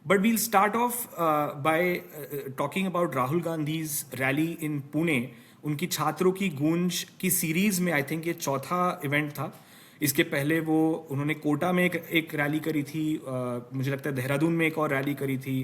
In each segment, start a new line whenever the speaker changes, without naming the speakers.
But we'll start off by talking about Rahul Gandhi's rally in Pune. उनकी छात्रों की गूंज की सीरीज में आई थिंक ये चौथा इवेंट था. इसके पहले वो उन्होंने कोटा में एक रैली करी थी, मुझे लगता है देहरादून में एक और रैली करी थी,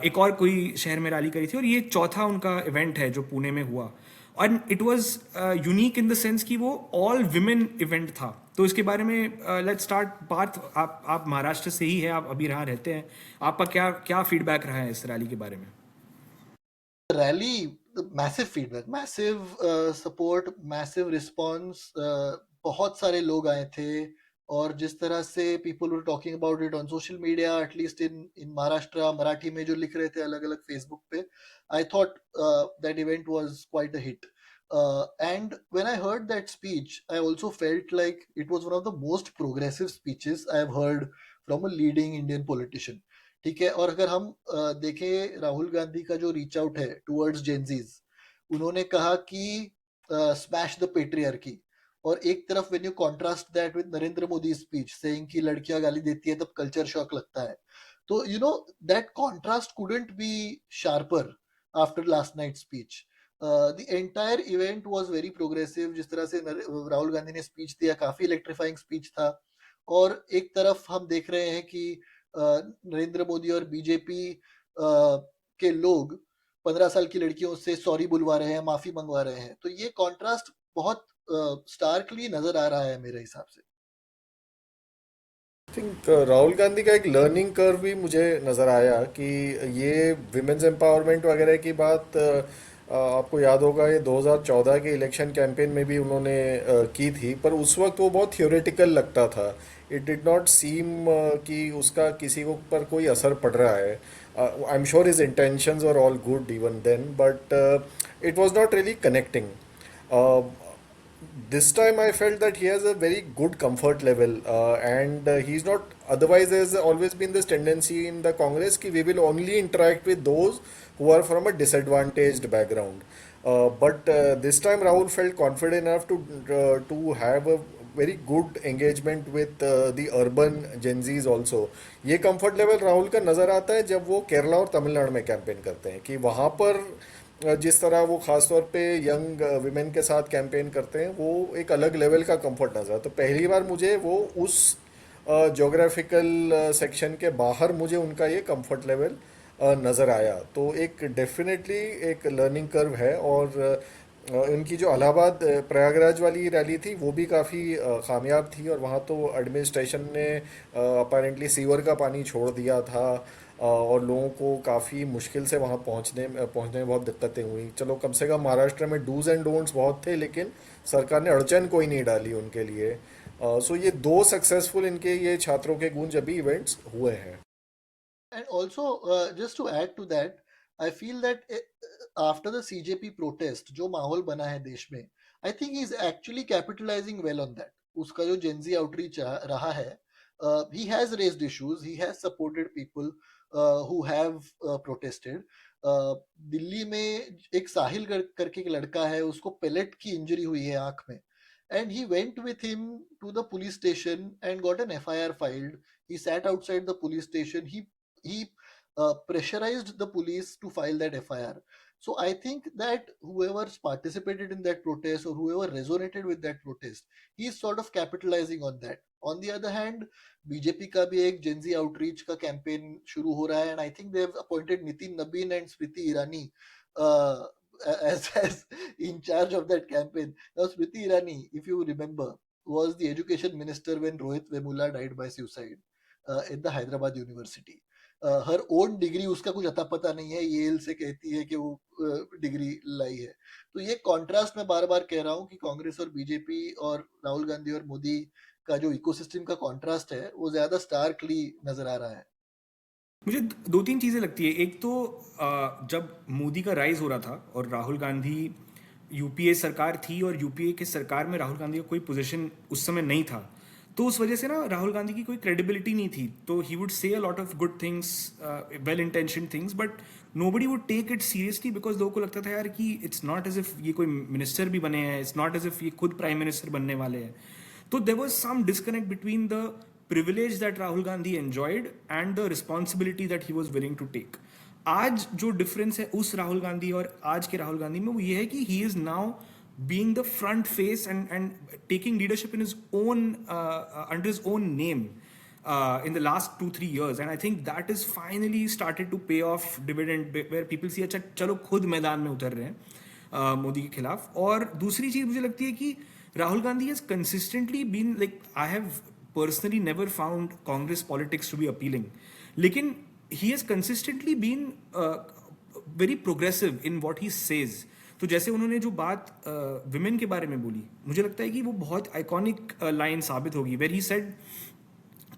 एक और कोई शहर में रैली करी थी, और ये चौथा उनका इवेंट है जो पुणे में हुआ. और it was unique in the sense कि वो ऑल विमेन इवेंट था. तो इसके बारे में लेट्स स्टार्ट. पार्थ, आप महाराष्ट्र से ही हैं, आप अभी यहाँ रहते हैं. आपका क्या क्या फीडबैक रहा है इस रैली के बारे में?
Rally massive feedback, massive support, massive response. बहुत सारे लोग आए थे और जिस तरह से people were talking about it on social media, at least in Maharashtra, Marathi में जो लिख रहे थे अलग अलग फेसबुक पे, I thought that event was quite a hit. And when I heard that speech, I also felt like it was one of the most progressive speeches I have heard from a leading Indian politician. ठीक है. और अगर हम देखें राहुल गांधी का जो reach out है towards Gen Zs, उन्होंने कहा कि स्मैश द पेट्रियार्की, और एक तरफ when you contrast that with Narendra Modi speech saying कि लड़कियां गाली देती है तब कल्चर शॉक लगता है, तो you know that contrast couldn't B sharper after last night speech. The entire event was very progressive. जिस तरह से राहुल गांधी ने स्पीच दिया, काफी इलेक्ट्रीफाइंग स्पीच था. और एक तरफ हम देख रहे हैं कि नरेंद्र मोदी और बीजेपी के लोग 15 साल की लड़कियों से सॉरी बुलवा रहे हैं, माफी मंगवा रहे हैं. तो ये कॉन्ट्रास्ट बहुत स्टार्कली नजर आ रहा है मेरे हिसाब से.
आई थिंक राहुल गांधी का एक लर्निंग कर्व भी मुझे नज़र आया कि ये विमेंस एम्पावरमेंट वगैरह की बात आपको याद होगा, ये 2014 के इलेक्शन कैंपेन में भी उन्होंने की थी, पर उस वक्त वो बहुत थियोरेटिकल लगता था. इट डिड नॉट सीम कि उसका किसी को पर कोई असर पड़ रहा है. I am sure his intentions are all good even then, but it was not really connecting. This time I felt that he has a very good comfort level, and he's not. Otherwise, there's always been this tendency in the Congress कि we will only interact with those who are from a disadvantaged background. But this time Rahul felt confident enough to have a very good engagement with the urban Gen Zs also. ये comfort level Rahul का नज़र आता है जब वो केरला और तमिलनाडु में campaign करते हैं, कि वहाँ पर जिस तरह वो खासतौर पे यंग विमेन के साथ कैंपेन करते हैं, वो एक अलग लेवल का कंफर्ट नजर. तो पहली बार मुझे वो उस जोग्राफिकल सेक्शन के बाहर मुझे उनका ये कंफर्ट लेवल नज़र आया. तो एक डेफिनेटली एक लर्निंग कर्व है. और इनकी जो इलाहाबाद प्रयागराज वाली रैली थी वो भी काफ़ी कामयाब थी, और वहाँ तो एडमिनिस्ट्रेशन ने अपेरेंटली सीवर का पानी छोड़ दिया था, और लोगों को काफ़ी मुश्किल से वहाँ पहुँचने में बहुत दिक्कतें हुई. चलो, कम से कम महाराष्ट्र में डूज एंड डोंट्स बहुत थे, लेकिन सरकार ने अड़चन कोई नहीं डाली उनके लिए. सो ये दो सक्सेसफुल इनके ये छात्रों के गूंज अभी इवेंट्स हुए हैं.
And also, just to add to that, I feel that after the CJP protest, जो माहौल बना है देश में, I think he is actually capitalizing well on that. उसका जो Gen Z outreach रहा है, he has raised issues, he has supported people who have protested. Delhi में एक साहिल करके एक लड़का है, उसको पेलेट की इंजरी हुई है आंख में, and he went with him to the police station and got an FIR filed. He sat outside the police station. He pressurized the police to file that FIR. So I think that whoever participated in that protest or whoever resonated with that protest, he is sort of capitalizing on that. On the other hand, BJP का भी एक Gen Z outreach का campaign शुरू हो रहा है, and I think they have appointed Nitin Nabin and Smriti Irani as in charge of that campaign. Now, Smriti Irani, if you remember, was the education minister when Rohit Vemula died by suicide in the Hyderabad University. Her own degree उसका कुछ अता पता नहीं है, L से कहती है कि वो डिग्री लाई है. तो ये कॉन्ट्रास्ट मैं बार बार कह रहा हूँ कि कांग्रेस और बीजेपी और राहुल गांधी और मोदी का जो इकोसिस्टम का कॉन्ट्रास्ट है वो ज्यादा स्टार्कली नजर आ रहा है.
मुझे दो तीन चीज़ें लगती है. एक तो जब मोदी का राइज हो रहा था और राहुल गांधी, यूपीए सरकार थी और यूपीए के सरकार में राहुल गांधी का कोई पोजीशन उस समय नहीं था, तो उस वजह से ना राहुल गांधी की कोई क्रेडिबिलिटी नहीं थी. तो he would say a lot of good things, well intention things, but nobody would take it seriously, because लोगों को लगता था यार कि इट्स नॉट एज इफ ये कोई मिनिस्टर भी बने हैं, इट्स नॉट एज इफ ये खुद प्राइम मिनिस्टर बनने वाले हैं. तो there was some disconnect between the privilege that Rahul Gandhi enjoyed and the responsibility that he was willing to take. आज जो डिफरेंस है उस राहुल गांधी और आज के राहुल गांधी में वो ये है कि he is now being the front face and taking leadership in his own under his own name in the last 2-3 years, and I think that is finally started to pay off dividend where people see अच्छा चलो खुद मैदान में उतर रहे हैं मोदी के खिलाफ. और दूसरी चीज मुझे लगती है कि Rahul Gandhi has consistently been like I have personally never found Congress politics to be appealing, लेकिन he has consistently been very progressive in what he says. तो जैसे उन्होंने जो बात विमेन के बारे में बोली, मुझे लगता है कि वो बहुत आइकॉनिक लाइन साबित होगी, वेर ही सेड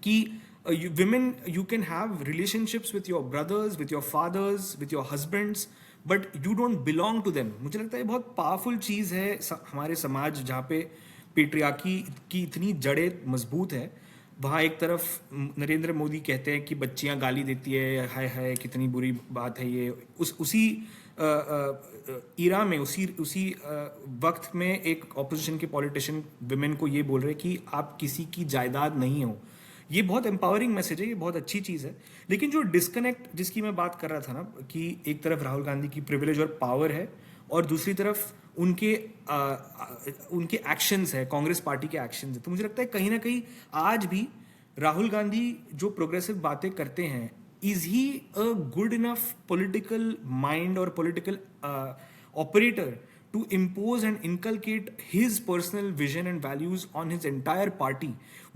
कि women you can have relationships with your brothers, with your fathers, with your husbands, but you don't belong to them. मुझे लगता है बहुत पावरफुल चीज़ है हमारे समाज जहाँ पे पेट्रियार्की की इतनी जड़ें मजबूत है. वहाँ एक तरफ नरेंद्र मोदी कहते हैं कि बच्चियाँ गाली देती है, हाय हाय कितनी बुरी बात है ये. उसी ईरा में उसी वक्त में एक ऑपोजिशन के पॉलिटिशियन विमेन को ये बोल रहे कि आप किसी की जायदाद नहीं हो. ये बहुत एम्पावरिंग मैसेज है, ये बहुत अच्छी चीज़ है. लेकिन जो डिस्कनेक्ट जिसकी मैं बात कर रहा था ना, कि एक तरफ राहुल गांधी की प्रिविलेज और पावर है और दूसरी तरफ उनके एक्शंस है, कांग्रेस पार्टी के एक्शंस है. तो मुझे लगता है कहीं ना कहीं आज भी राहुल गांधी जो प्रोग्रेसिव बातें करते हैं, is he a good enough political mind or political operator to impose and inculcate his personal vision and values on his entire party?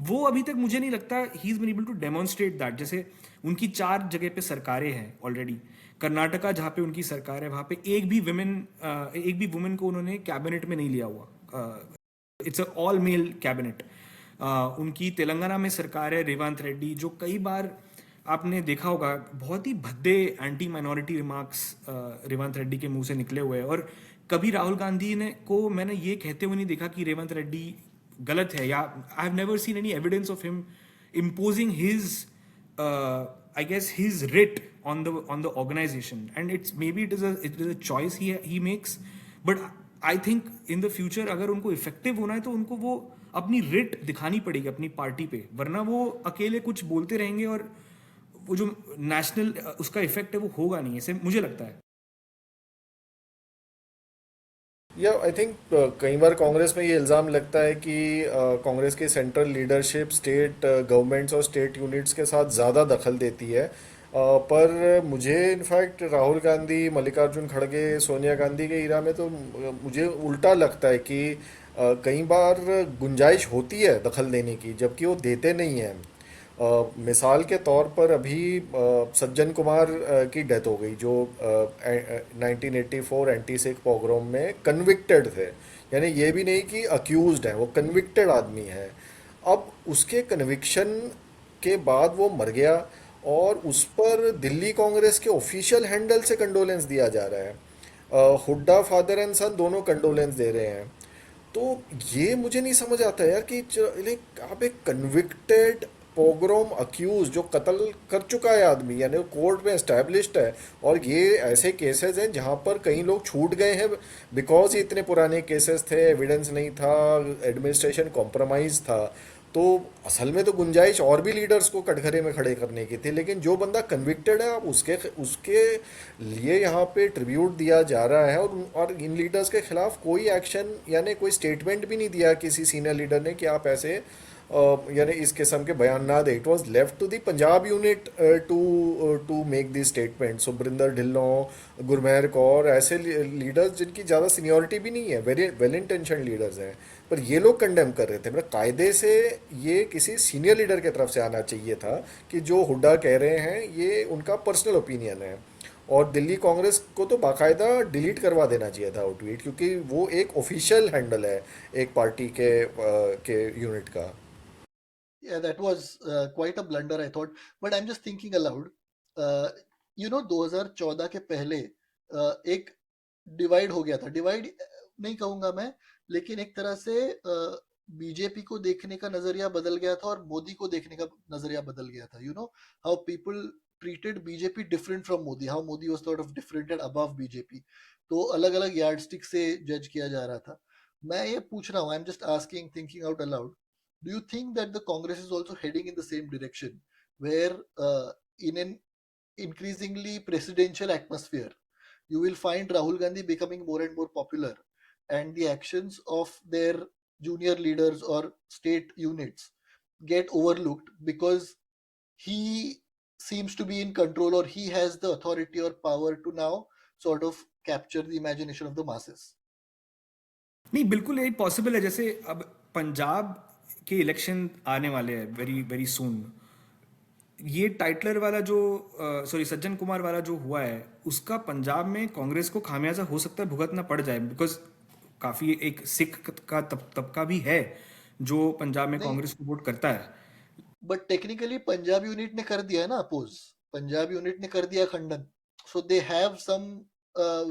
वो अभी तक मुझे नहीं लगता he has been able to demonstrate that. जैसे उनकी 4 जगह पे सरकारें हैं ऑलरेडी. कर्नाटका जहाँ पे उनकी सरकार है, वहाँ पे एक भी वुमेन को उन्होंने कैबिनेट में नहीं लिया हुआ. It's a all mail cabinet. उनकी तेलंगाना में सरकार है, रेवंत रेड्डी, जो कई बार आपने देखा होगा बहुत ही भद्दे anti minority remarks Revanth Reddy के मुंह से निकले हुए हैं. और कभी राहुल गांधी को मैंने ये कहते हुए नहीं देखा कि रेवंत रेड्डी गलत है, या I have never seen any evidence of him imposing his I guess his writ on the organization. And it is a choice he makes, but I think in the future अगर उनको इफेक्टिव होना है तो उनको वो अपनी writ दिखानी पड़ेगी अपनी पार्टी पे, वरना वो अकेले कुछ बोलते रहेंगे और वो जो नेशनल उसका इफेक्ट है वो होगा नहीं, ऐसे मुझे लगता है.
या आई थिंक कई बार कांग्रेस में ये इल्ज़ाम लगता है कि कांग्रेस की सेंट्रल लीडरशिप स्टेट गवर्नमेंट्स और स्टेट यूनिट्स के साथ ज़्यादा दखल देती है. पर मुझे इनफैक्ट राहुल गांधी, मल्लिकार्जुन खड़गे, सोनिया गांधी के इरा में तो मुझे उल्टा लगता है कि कई बार गुंजाइश होती है दखल देने की, जबकि वो देते नहीं हैं. मिसाल के तौर पर अभी सज्जन कुमार की डेथ हो गई, जो 1984 एंटी सिख पोग्राम में कन्विक्टेड थे. यानी ये भी नहीं कि अक्यूज्ड है, वो कन्विक्टेड आदमी है. अब उसके कन्विक्शन के बाद वो मर गया और उस पर दिल्ली कांग्रेस के ऑफिशियल हैंडल से कंडोलेंस दिया जा रहा है. हुड्डा फादर एंड सन दोनों कंडोलेंस दे रहे हैं. तो ये मुझे नहीं समझ आता यार कि आप एक कन्विक्टेड पोग्राम अक्यूज जो कत्ल कर चुका है आदमी, यानी कोर्ट में एस्टैब्लिश्ड है, और ये ऐसे केसेस हैं जहाँ पर कई लोग छूट गए हैं बिकॉज ये इतने पुराने केसेस थे, एविडेंस नहीं था, एडमिनिस्ट्रेशन कॉम्प्रोमाइज था. तो असल में तो गुंजाइश और भी लीडर्स को कटघरे में खड़े करने की थी, लेकिन जो बंदा कन्विक्टेड है आप उसके लिए यहाँ पे ट्रिब्यूट दिया जा रहा है. और इन लीडर्स के खिलाफ कोई एक्शन यानी कोई स्टेटमेंट भी नहीं दिया किसी सीनियर लीडर ने कि आप ऐसे यानी इस किस्म के बयान ना दे. It was left to the Punjab unit to make this statement. Subrinder Dhillon, Gurmehar Kaur, ऐसे लीडर्स जिनकी ज़्यादा सीनियोरिटी भी नहीं है, वेरी वेल इंटेंशन लीडर्स हैं, पर ये लोग कंडेम कर रहे थे. मतलब कायदे से ये किसी सीनियर लीडर की तरफ से आना चाहिए था कि जो हुड्डा कह रहे हैं ये उनका पर्सनल ओपिनियन है, और दिल्ली कांग्रेस को तो बाकायदा डिलीट करवा देना चाहिए था वो ट्वीट, क्योंकि वो एक ऑफिशियल हैंडल है एक पार्टी के यूनिट का.
Yeah, that was quite a blunder, I thought. But I'm just thinking aloud. 2014 के पहले एक डिवाइड हो गया था. डिवाइड नहीं कहूंगा मैं, लेकिन एक तरह से बीजेपी को देखने का नजरिया बदल गया था और मोदी को देखने का नजरिया बदल गया था. How people treated BJP different from Modi, how Modi was sort of different and above BJP. तो अलग अलग यार्डस्टिक से जज किया जा रहा था. मैं ये पूछ रहा हूँ, आई am just asking, thinking out allowed, do you think that the Congress is also heading in the same direction, where in an increasingly presidential atmosphere, you will find Rahul Gandhi becoming more and more popular, and the actions of their junior leaders or state units get overlooked because he seems to be in control, or he has the authority or power to now sort of capture the imagination of the masses?
नहीं, बिल्कुल यही possible है। जैसे अब पंजाब के election आने वाले हैं वेरी वेरी सून। ये टाइटलर वाला जो सॉरी सज्जन कुमार वाला जो हुआ है, उसका पंजाब में कांग्रेस को खामियाजा हो सकता है भुगतना पड़ जाए, बिकॉज काफी एक सिख का तबका भी है जो पंजाब में
नहीं,
कांग्रेस को वोट करता है।
बट टेक्निकली पंजाब यूनिट ने कर दिया है ना अपोज, पंजाब यूनिट ने कर दिया खंडन, so they have some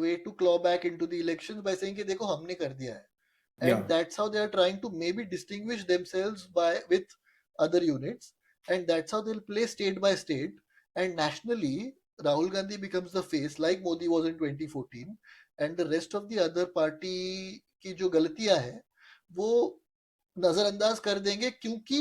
way to claw back into the elections by saying कि देखो हमने कर दिया है,
या
and that's how they are trying to maybe distinguish themselves by with other units, and that's how they'll play state by state, and nationally Rahul Gandhi becomes the face like Modi was in 2014, and the rest of the other party की जो गलतियां हैं वो नजरअंदाज कर देंगे क्योंकि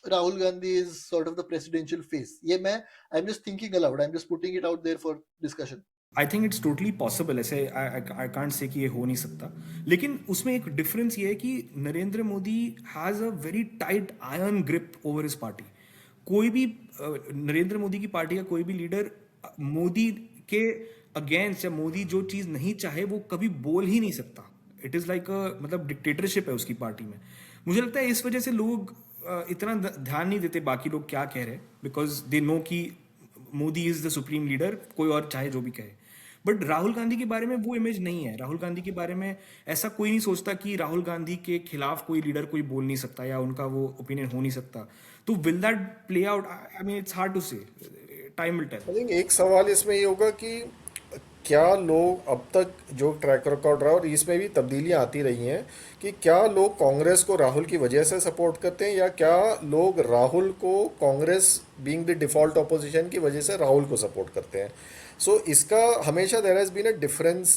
Rahul Gandhi is sort of the presidential face. ये मैं I am just thinking aloud, I am just putting it out there for discussion.
I think it's totally possible. ऐसे आई कांट से कि ये हो नहीं सकता, लेकिन उसमें एक डिफरेंस ये है कि Narendra Modi has a very tight iron grip over his party. कोई भी नरेंद्र मोदी की पार्टी का कोई भी लीडर मोदी के अगेंस्ट या मोदी जो चीज़ नहीं चाहे वो कभी बोल ही नहीं सकता। इट इज़ लाइक मतलब डिक्टेटरशिप है उसकी पार्टी में। मुझे लगता है इस वजह से लोग इतना ध्यान नहीं देते बाकी लोग क्या कह रहे हैं, बिकॉज दे नो कि Modi is the supreme leader, कोई और चाहे जो भी कहे। बट राहुल गांधी के बारे में वो इमेज नहीं है। राहुल गांधी के बारे में ऐसा कोई नहीं सोचता कि राहुल गांधी के खिलाफ कोई लीडर कोई बोल नहीं सकता या उनका वो ओपिनियन हो नहीं सकता। तो will that play out? I mean it's hard to say, time will tell.
I think एक सवाल इसमें ये होगा कि क्या लोग अब तक जो ट्रैक रिकॉर्ड रहा और इसमें भी तब्दीलियां आती रही हैं कि क्या लोग कांग्रेस को राहुल की वजह से सपोर्ट करते हैं या क्या लोग राहुल को Congress being the default opposition की वजह से राहुल को सपोर्ट करते हैं। सो इसका हमेशा there has been a difference.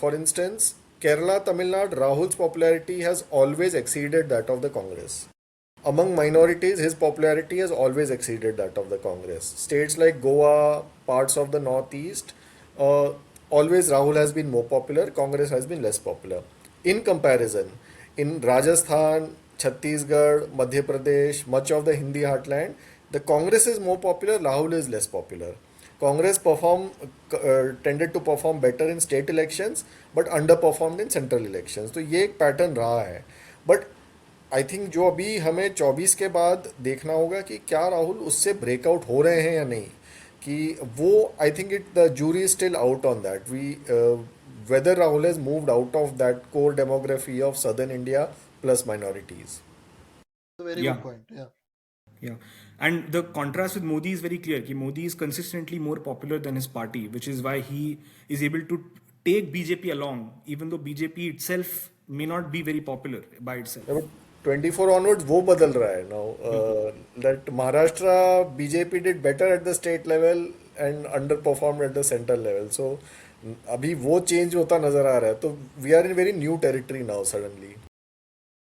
For instance Kerala Tamil Nadu Rahul's popularity has always exceeded that of the Congress. Among minorities, his popularity has always exceeded that of the Congress. States like Goa, parts of the Northeast, always Rahul has been more popular, Congress has been less popular. In comparison, in Rajasthan, Chhattisgarh, Madhya Pradesh, much of the Hindi heartland, the Congress is more popular, Rahul is less popular. Congress tended to perform better in state elections, but underperformed in central elections. तो ये एक pattern रहा है। But I think जो अभी हमें 24 के बाद देखना होगा कि क्या राहुल उससे ब्रेकआउट हो रहे हैं या नहीं, कि वो I think it the jury still out on that we whether Rahul has moved out of that core demography of southern India plus minorities.
Very
yeah
good point. Yeah
Yeah, and the contrast with Modi is very clear. Ki Modi is consistently more popular than his party, which is why he is able to take BJP along, even though BJP itself may not be very popular by itself.
24 onwards वो बदल रहा है now that Maharashtra BJP did better at the state level and underperformed at the central level. So अभी वो change होता नजर आ रहा है, तो we are in very new territory now suddenly.